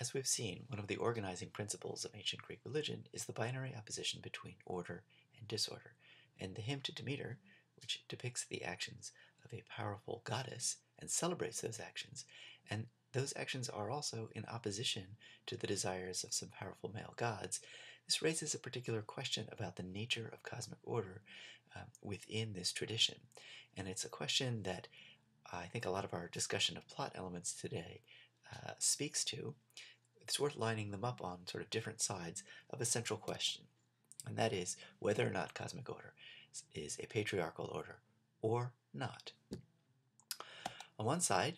As we've seen, one of the organizing principles of ancient Greek religion is the binary opposition between order and disorder, and the hymn to Demeter, which depicts the actions of a powerful goddess and celebrates those actions, and those actions are also in opposition to the desires of some powerful male gods. This raises a particular question about the nature of cosmic order within this tradition, and it's a question that I think a lot of our discussion of plot elements today speaks to. It's worth lining them up on sort of different sides of a central question, and that is whether or not cosmic order is a patriarchal order or not. On one side,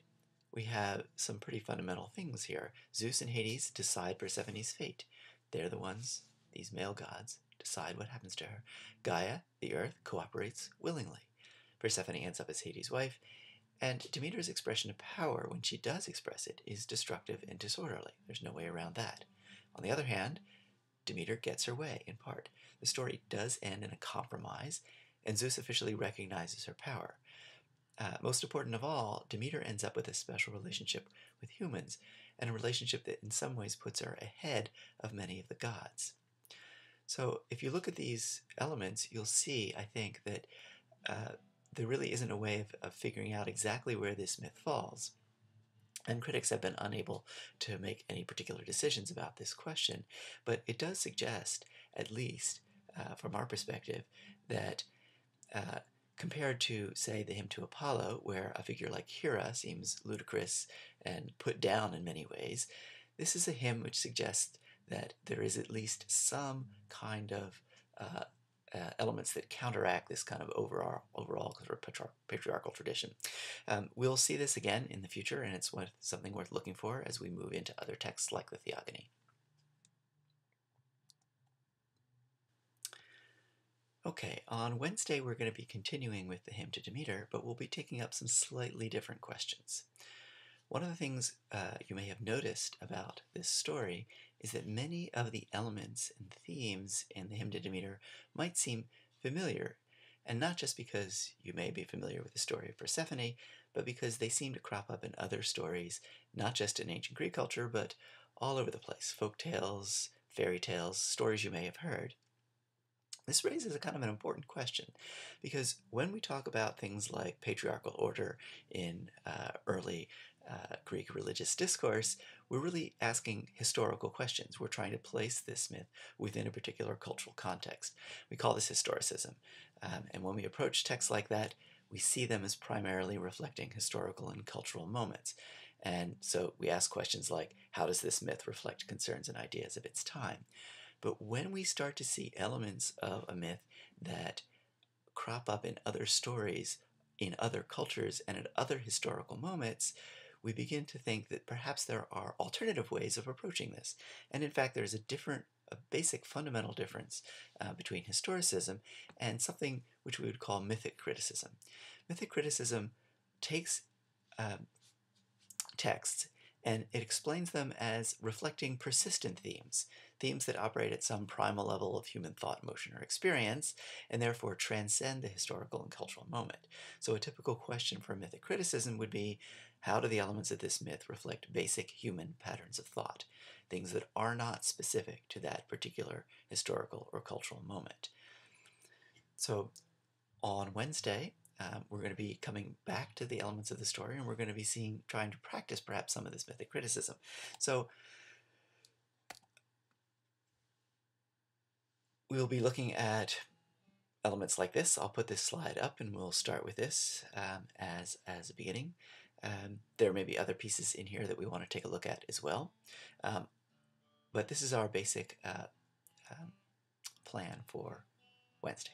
we have some pretty fundamental things here. Zeus and Hades decide Persephone's fate. They're the ones, these male gods, decide what happens to her. Gaia, the earth, cooperates willingly. Persephone ends up as Hades' wife, and Demeter's expression of power, when she does express it, is destructive and disorderly. There's no way around that. On the other hand, Demeter gets her way, in part. The story does end in a compromise, and Zeus officially recognizes her power. Most important of all, Demeter ends up with a special relationship with humans, and a relationship that in some ways puts her ahead of many of the gods. So if you look at these elements, you'll see, I think, that there really isn't a way of figuring out exactly where this myth falls. And critics have been unable to make any particular decisions about this question, but it does suggest, at least from our perspective, that compared to, say, the hymn to Apollo, where a figure like Hera seems ludicrous and put down in many ways, this is a hymn which suggests that there is at least some kind of elements that counteract this kind of overall sort of patriarchal tradition. We'll see this again in the future, and it's something worth looking for as we move into other texts like the Theogony. Okay, on Wednesday we're going to be continuing with the hymn to Demeter, but we'll be taking up some slightly different questions. One of the things you may have noticed about this story is that many of the elements and themes in the hymn to Demeter might seem familiar, and not just because you may be familiar with the story of Persephone, but because they seem to crop up in other stories, not just in ancient Greek culture, but all over the place. Folk tales, fairy tales, stories you may have heard. This raises a kind of an important question, because when we talk about things like patriarchal order in early Greek religious discourse, we're really asking historical questions. We're trying to place this myth within a particular cultural context. We call this historicism. And when we approach texts like that, we see them as primarily reflecting historical and cultural moments. And so we ask questions like, how does this myth reflect concerns and ideas of its time? But when we start to see elements of a myth that crop up in other stories, in other cultures, and at other historical moments, we begin to think that perhaps there are alternative ways of approaching this. And in fact, there's a basic fundamental difference between historicism and something which we would call mythic criticism. Mythic criticism takes texts and it explains them as reflecting persistent themes, themes that operate at some primal level of human thought, motion, or experience, and therefore transcend the historical and cultural moment. So a typical question for mythic criticism would be, how do the elements of this myth reflect basic human patterns of thought, things that are not specific to that particular historical or cultural moment? So on Wednesday, we're going to be coming back to the elements of the story, and we're going to be trying to practice perhaps some of this mythic criticism. So we'll be looking at elements like this. I'll put this slide up, and we'll start with this as a beginning. There may be other pieces in here that we want to take a look at as well. But this is our basic plan for Wednesday.